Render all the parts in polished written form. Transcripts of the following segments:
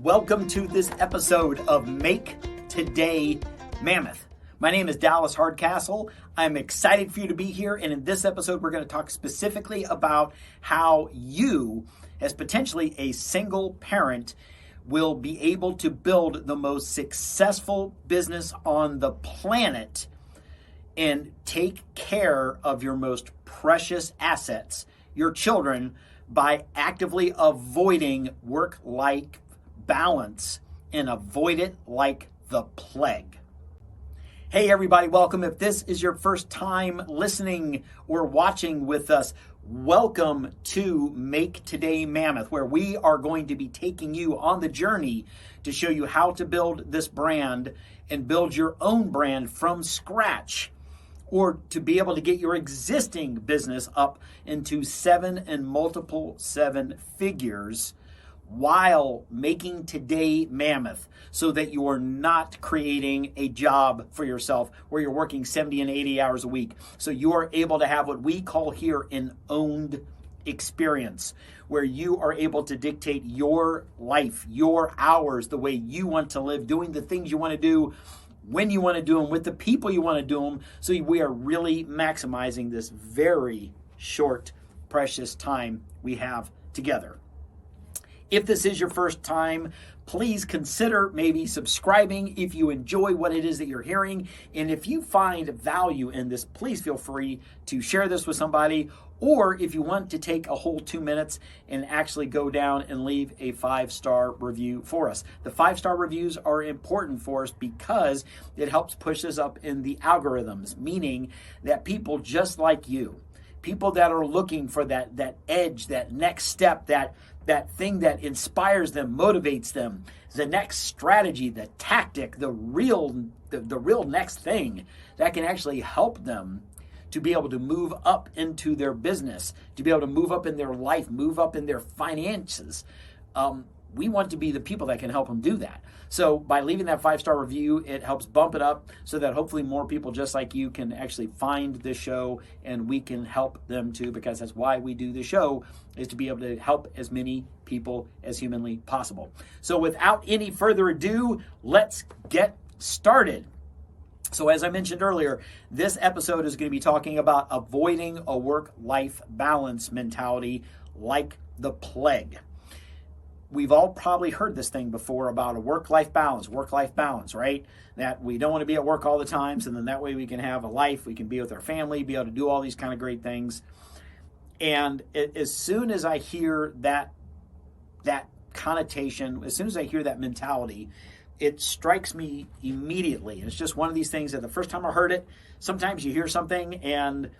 Welcome to this episode of Make Today Mammoth. My name is Dallas Hardcastle. I'm excited for you to be here, and in this episode we're going to talk specifically about how you, as potentially a single parent, will be able to build the most successful business on the planet and take care of your most precious assets, your children, by actively avoiding work-life balance and avoid it like the plague. Hey everybody, welcome. If this is your first time listening or watching with us, welcome to Make Today Mammoth, where we are going to be taking you on the journey to show you how to build this brand and build your own brand from scratch, or to be able to get your existing business up into 7 and multiple 7 figures while making today mammoth, so that you are not creating a job for yourself where you're working 70 and 80 hours a week. So you are able to have what we call here an owned experience, where you are able to dictate your life, your hours, the way you want to live, doing the things you want to do, when you want to do them, with the people you want to do them. So we are really maximizing this very short, precious time we have together. If this is your first time, please consider maybe subscribing if you enjoy what it is that you're hearing. And if you find value in this, please feel free to share this with somebody. Or if you want to take a whole 2 minutes and actually go down and leave a 5-star review for us. The 5-star reviews are important for us because it helps push us up in the algorithms, meaning that people just like you, people that are looking for that edge, that next step, that thing that inspires them, motivates them, the next strategy, the tactic, the real next thing that can actually help them to be able to move up into their business, to be able to move up in their life, move up in their finances. We want to be the people that can help them do that. So by leaving that 5-star review, it helps bump it up so that hopefully more people just like you can actually find this show, and we can help them too, because that's why we do the show, is to be able to help as many people as humanly possible. So without any further ado, let's get started. So as I mentioned earlier, this episode is going to be talking about avoiding a work-life balance mentality like the plague. We've all probably heard this thing before about a work-life balance, right? That we don't want to be at work all the time, so then that way we can have a life, we can be with our family, be able to do all these kind of great things. And as soon as I hear that connotation, as soon as I hear that mentality, it strikes me immediately. And it's just one of these things that the first time I heard it, sometimes you hear something and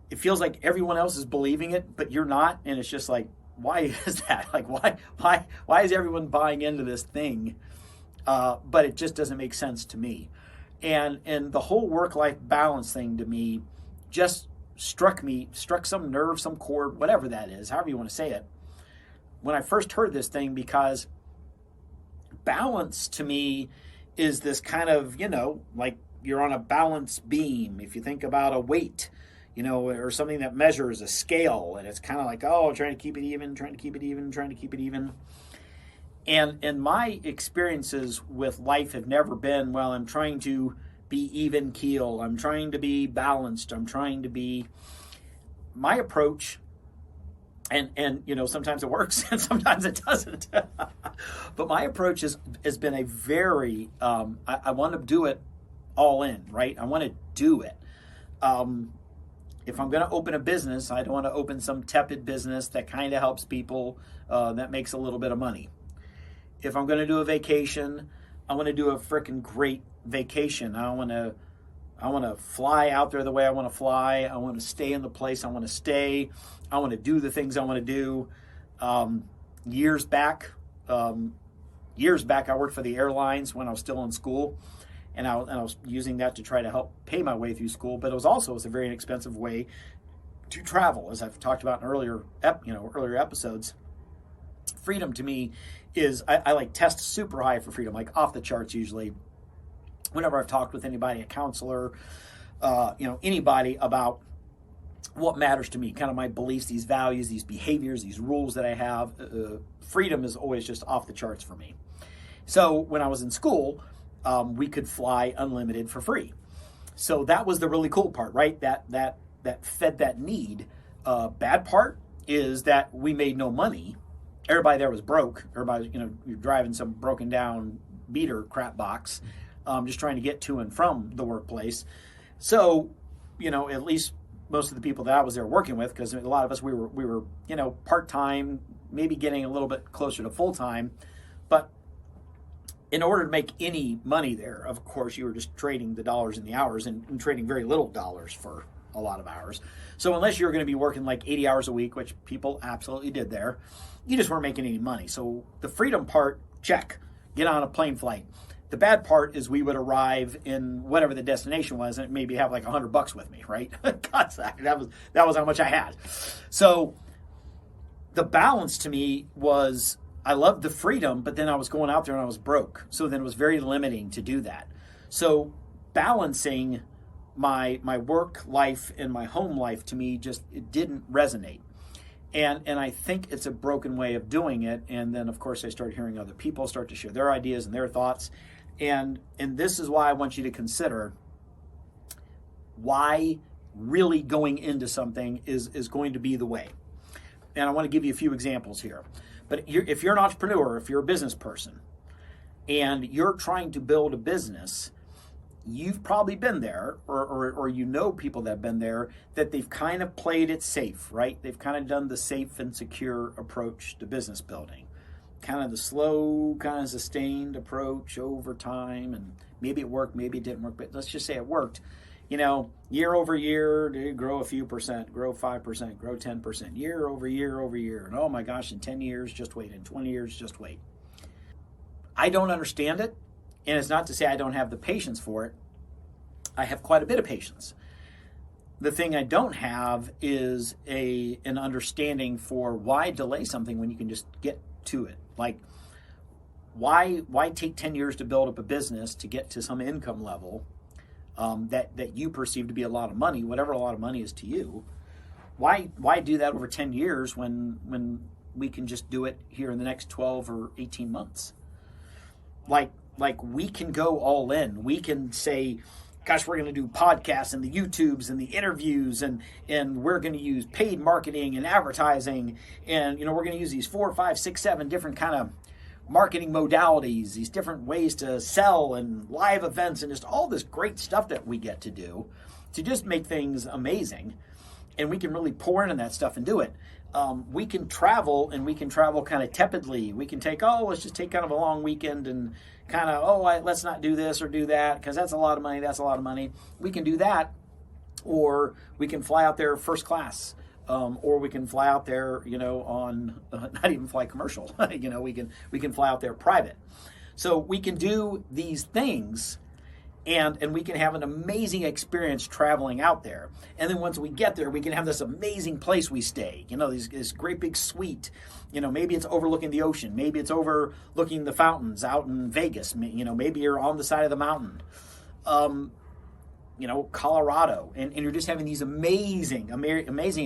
it feels like everyone else is believing it, but you're not. And it's just like, why is that? Like, why is everyone buying into this thing? But it just doesn't make sense to me. And the whole work-life balance thing to me just struck some nerve, some chord, whatever that is, however you want to say it, when I first heard this thing, because balance to me is this kind of, like you're on a balance beam. If you think about a weight, or something that measures a scale, and it's kind of like, trying to keep it even. And my experiences with life have never been, well, I'm trying to be even keel, I'm trying to be balanced, my approach, and sometimes it works and sometimes it doesn't. But my approach has been a very, I want to do it all in, right? I want to do it. If I'm going to open a business, I don't want to open some tepid business that kind of helps people, that makes a little bit of money. If I'm going to do a vacation, I want to do a freaking great vacation. I want to fly out there the way I want to fly. I want to stay in the place I want to stay. I want to do the things I want to do. Years back, I worked for the airlines when I was still in school. And I was using that to try to help pay my way through school, but it was a very inexpensive way to travel, as I've talked about in earlier episodes. Freedom to me is, I like test super high for freedom, like off the charts usually. Whenever I've talked with anybody, a counselor, anybody about what matters to me, kind of my beliefs, these values, these behaviors, these rules that I have. Freedom is always just off the charts for me. So when I was in school, we could fly unlimited for free. So that was the really cool part, right? That fed that need. Bad part is that we made no money. Everybody there was broke. Everybody, you're driving some broken down beater crap box, just trying to get to and from the workplace. So, at least most of the people that I was there working with, because a lot of us, we were part-time, maybe getting a little bit closer to full-time. But in order to make any money there, of course, you were just trading the dollars and the hours and trading very little dollars for a lot of hours. So unless you're going to be working like 80 hours a week, which people absolutely did there, you just weren't making any money. So the freedom part, check, get on a plane flight. The bad part is we would arrive in whatever the destination was and maybe have like $100 with me, right? God, that was how much I had. So the balance to me was, I loved the freedom, but then I was going out there and I was broke. So then it was very limiting to do that. So balancing my work life and my home life, to me, it didn't resonate. And I think it's a broken way of doing it. And then, of course, I started hearing other people start to share their ideas and their thoughts. And this is why I want you to consider why really going into something is going to be the way. And I want to give you a few examples here. But if you're an entrepreneur, if you're a business person, and you're trying to build a business, you've probably been there, or people that have been there, that they've kind of played it safe, right? They've kind of done the safe and secure approach to business building. Kind of the slow, kind of sustained approach over time, and maybe it worked, maybe it didn't work, but let's just say it worked. Year over year, they grow a few percent, grow 5%, grow 10%, year over year over year. And oh my gosh, in 10 years, just wait. In 20 years, just wait. I don't understand it. And it's not to say I don't have the patience for it. I have quite a bit of patience. The thing I don't have is an understanding for why delay something when you can just get to it. Like, why take 10 years to build up a business to get to some income level that you perceive to be a lot of money, whatever a lot of money is to you? Why do that over 10 years when we can just do it here in the next 12 or 18 months? Like we can go all in. We can say, gosh, we're going to do podcasts and the YouTubes and the interviews, and we're going to use paid marketing and advertising, and we're going to use these 4, 5, 6, 7 different kind of marketing modalities, these different ways to sell and live events and just all this great stuff that we get to do to just make things amazing. And we can really pour into that stuff and do it. We can travel, and we can travel kind of tepidly. We can let's just take kind of a long weekend and kind of, let's not do this or do that because that's a lot of money, that's a lot of money. We can do that, or we can fly out there first class. Or we can fly out there, on not even fly commercial. We can fly out there private. So we can do these things, and we can have an amazing experience traveling out there. And then once we get there, we can have this amazing place we stay. This great big suite. Maybe it's overlooking the ocean. Maybe it's overlooking the fountains out in Vegas. Maybe you're on the side of the mountain. Colorado, and you're just having these amazing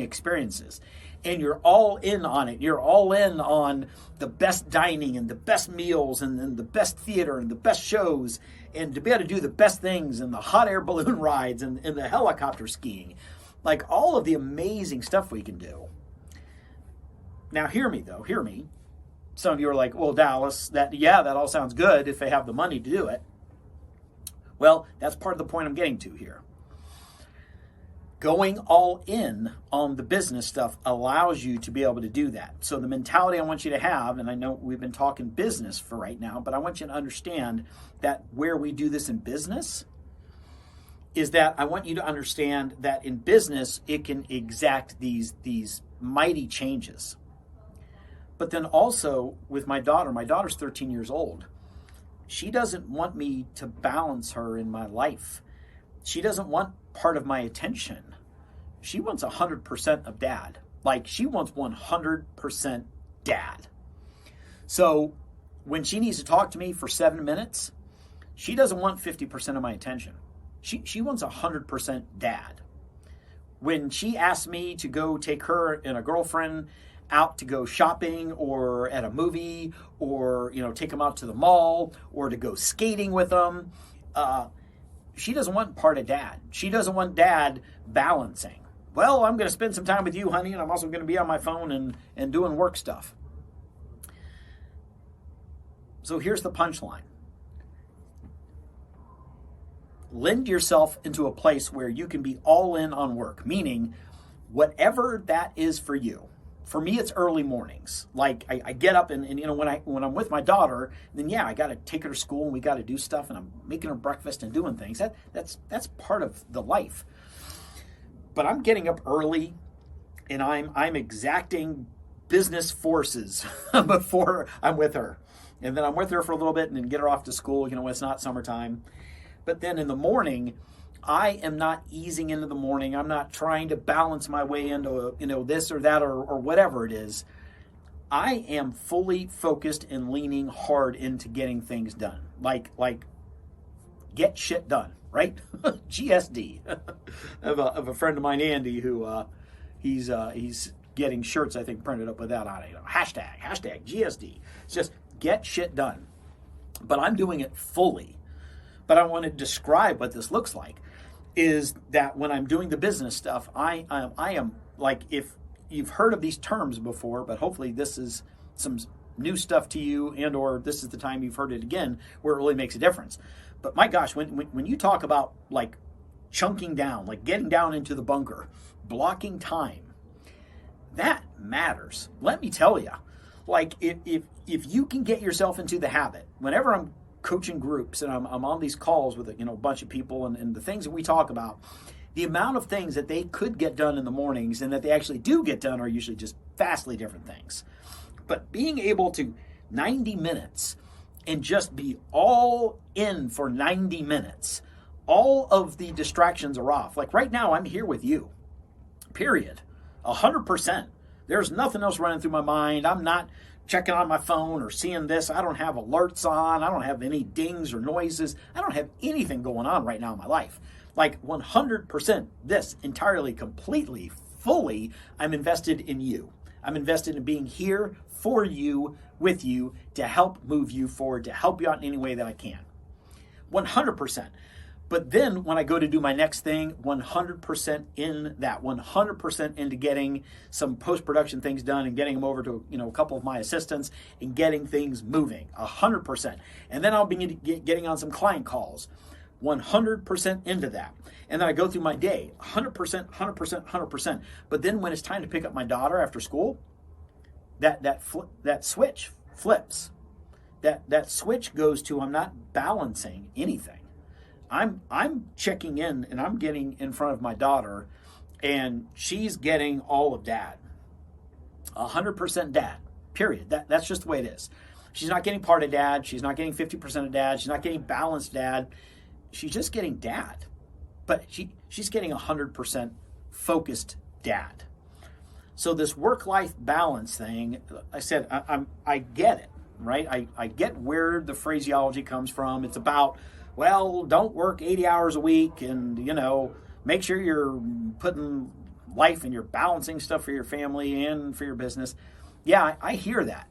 experiences, and you're all in on it. You're all in on the best dining and the best meals and the best theater and the best shows, and to be able to do the best things and the hot air balloon rides and the helicopter skiing, like all of the amazing stuff we can do. Now, hear me. Some of you are like, well, Dallas, that all sounds good if they have the money to do it. Well, that's part of the point I'm getting to here. Going all in on the business stuff allows you to be able to do that. So the mentality I want you to have, and I know we've been talking business for right now, but I want you to understand that where we do this in business is that I want you to understand that in business, it can exact these mighty changes. But then also with my daughter's 13 years old. She doesn't want me to balance her in my life. She doesn't want part of my attention. She wants 100% of dad. Like, she wants 100% dad. So when she needs to talk to me for 7 minutes, she doesn't want 50% of my attention. She wants 100% dad. when she asks me to go take her and a girlfriend out to go shopping or at a movie or, take them out to the mall or to go skating with them, she doesn't want part of dad. She doesn't want dad balancing. Well, I'm going to spend some time with you, honey, and I'm also going to be on my phone and doing work stuff. So here's the punchline. Lend yourself into a place where you can be all in on work, meaning whatever that is for you. For me, it's early mornings. Like I get up and when I'm with my daughter, then I got to take her to school and we got to do stuff and I'm making her breakfast and doing things. That's part of the life. But I'm getting up early and I'm exacting business forces before I'm with her. And then I'm with her for a little bit and then get her off to school, when it's not summertime. But then in the morning, I am not easing into the morning. I'm not trying to balance my way into, this or that or whatever it is. I am fully focused and leaning hard into getting things done. Like get shit done, right? GSD. of a friend of mine, Andy, who he's getting shirts, I think, printed up with that on it. Hashtag GSD. It's just get shit done. But I'm doing it fully. But I want to describe what this looks like. Is that when I'm doing the business stuff, I am like, if you've heard of these terms before, but hopefully this is some new stuff to you, and or this is the time you've heard it again, where it really makes a difference. But my gosh, when you talk about like chunking down, like getting down into the bunker, blocking time, that matters. Let me tell you, like if you can get yourself into the habit, whenever I'm coaching groups and I'm on these calls with a bunch of people and the things that we talk about, the amount of things that they could get done in the mornings and that they actually do get done are usually just vastly different things. But being able to 90 minutes and just be all in for 90 minutes, all of the distractions are off. Like right now, I'm here with you, period, 100%. There's nothing else running through my mind. I'm not checking on my phone or seeing this. I don't have alerts on. I don't have any dings or noises. I don't have anything going on right now in my life. Like 100%, this entirely, completely, fully, I'm invested in you. I'm invested in being here for you, with you, to help move you forward, to help you out in any way that I can. 100%. But then when I go to do my next thing, 100% in that, 100% into getting some post-production things done and getting them over to, a couple of my assistants and getting things moving, 100%. And then I'll be getting on some client calls, 100% into that. And then I go through my day, 100%, 100%, 100%. But then when it's time to pick up my daughter after school, that switch flips. That switch goes to, I'm not balancing anything. I'm checking in and I'm getting in front of my daughter and she's getting all of dad. 100% dad, period. That's just the way it is. She's not getting part of dad. She's not getting 50% of dad. She's not getting balanced dad. She's just getting dad. But she's getting 100% focused dad. So this work-life balance thing, I said, I get it, right? I get where the phraseology comes from. It's about, well, don't work 80 hours a week and, make sure you're putting life and you're balancing stuff for your family and for your business. Yeah, I hear that.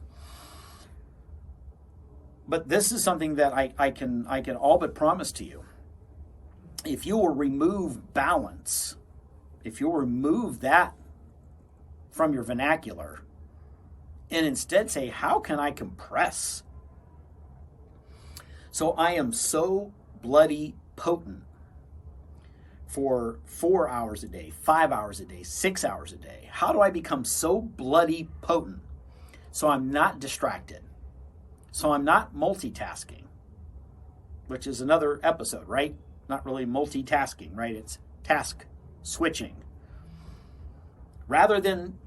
But this is something that I can all but promise to you. If you will remove balance, if you'll remove that from your vernacular and instead say, how can I compress? So I am so bloody potent for 4 hours a day, 5 hours a day, 6 hours a day. How do I become so bloody potent so I'm not distracted? So I'm not multitasking, which is another episode, right? Not really multitasking, right? It's task switching. Rather than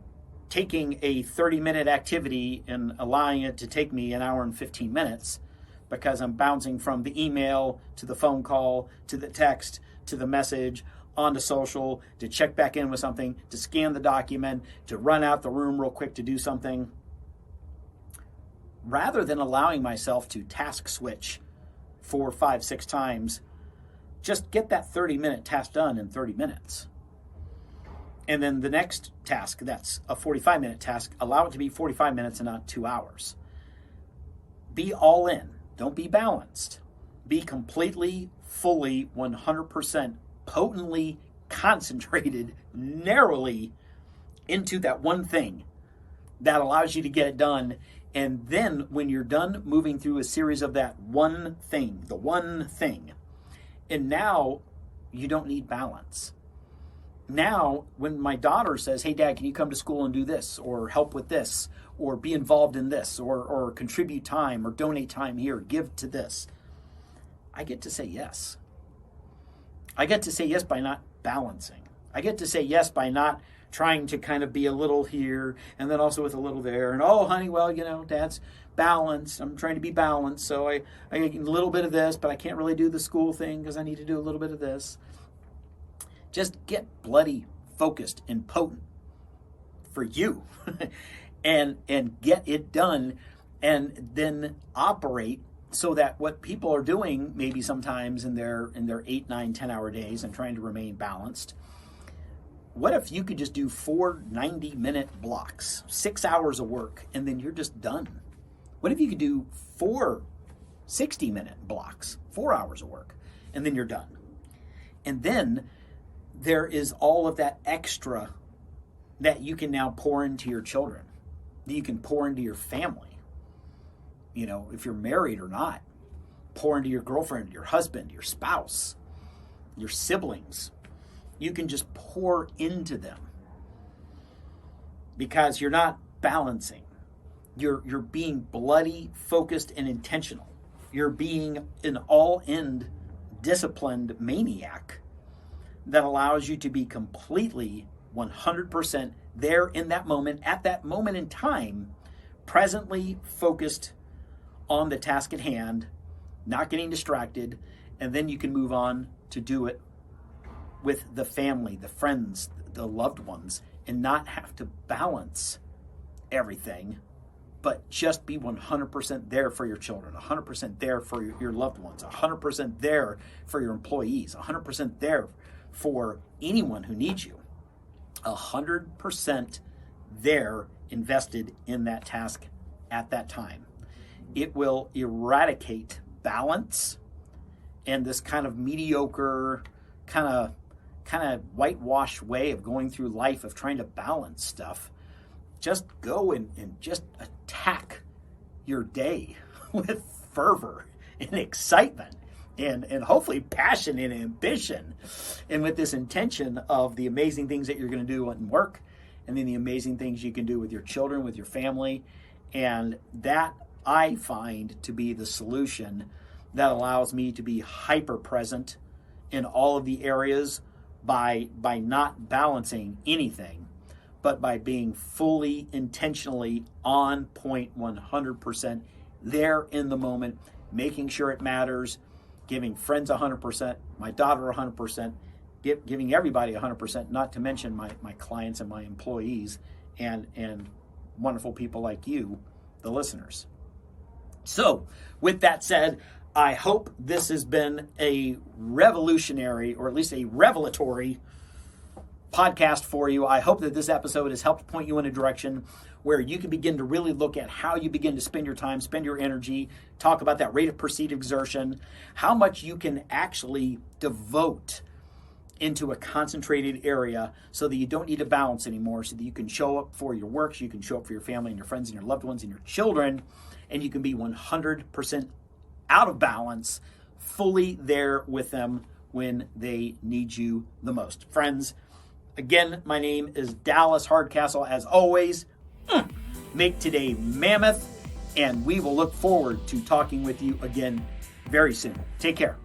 taking a 30-minute activity and allowing it to take me an hour and 15 minutes because I'm bouncing from the email to the phone call to the text to the message onto social, to check back in with something, to scan the document, to run out the room real quick to do something. Rather than allowing myself to task switch 4, 5, 6 times, just get that 30-minute task done in 30 minutes. And then the next task, that's a 45-minute task, allow it to be 45 minutes and not 2 hours. Be all in. Don't be balanced. Be completely, fully, 100% potently concentrated, narrowly into that one thing that allows you to get it done. And then when you're done moving through a series of that one thing, the one thing, and now you don't need balance. Now, when my daughter says, hey, Dad, can you come to school and do this, or help with this, or be involved in this, or contribute time, or donate time here, give to this, I get to say yes. I get to say yes by not balancing. I get to say yes by not trying to kind of be a little here and then also with a little there. And, oh, honey, well, Dad's balanced. I'm trying to be balanced. So I get a little bit of this, but I can't really do the school thing because I need to do a little bit of this. Just get bloody focused and potent for you and get it done, and then operate so that what people are doing maybe sometimes in their 8, 9, 10-hour days and trying to remain balanced. What if you could just do 4 90-minute blocks, 6 hours of work, and then you're just done? What if you could do 4 60-minute blocks, 4 hours of work, and then you're done? And then there is all of that extra that you can now pour into your children, that you can pour into your family. If you're married or not, pour into your girlfriend, your husband, your spouse, your siblings. You can just pour into them because you're not balancing. You're being bloody focused and intentional. You're being an all-in disciplined maniac that allows you to be completely 100% there in that moment, at that moment in time, presently focused on the task at hand, not getting distracted, and then you can move on to do it with the family, the friends, the loved ones, and not have to balance everything, but just be 100% there for your children, 100% there for your loved ones, 100% there for your employees, 100% there for anyone who needs you, 100% there invested in that task at that time. It will eradicate balance and this kind of mediocre, kind of whitewashed way of going through life of trying to balance stuff. Just go and just attack your day with fervor and excitement and hopefully passion and ambition, and with this intention of the amazing things that you're going to do in work, and then the amazing things you can do with your children, with your family. And that I find to be the solution that allows me to be hyper present in all of the areas by not balancing anything, but by being fully, intentionally on point, 100% there in the moment, making sure it matters, giving friends 100%, my daughter 100%, giving everybody 100%, not to mention my clients and my employees and wonderful people like you, the listeners. So with that said, I hope this has been a revolutionary, or at least a revelatory podcast for you. I hope that this episode has helped point you in a direction where you can begin to really look at how you begin to spend your time, spend your energy, talk about that rate of perceived exertion, how much you can actually devote into a concentrated area so that you don't need to balance anymore, so that you can show up for your work, so you can show up for your family and your friends and your loved ones and your children, and you can be 100% out of balance, fully there with them when they need you the most. Friends, again, my name is Dallas Hardcastle. As always, make today mammoth, and we will look forward to talking with you again very soon. Take care.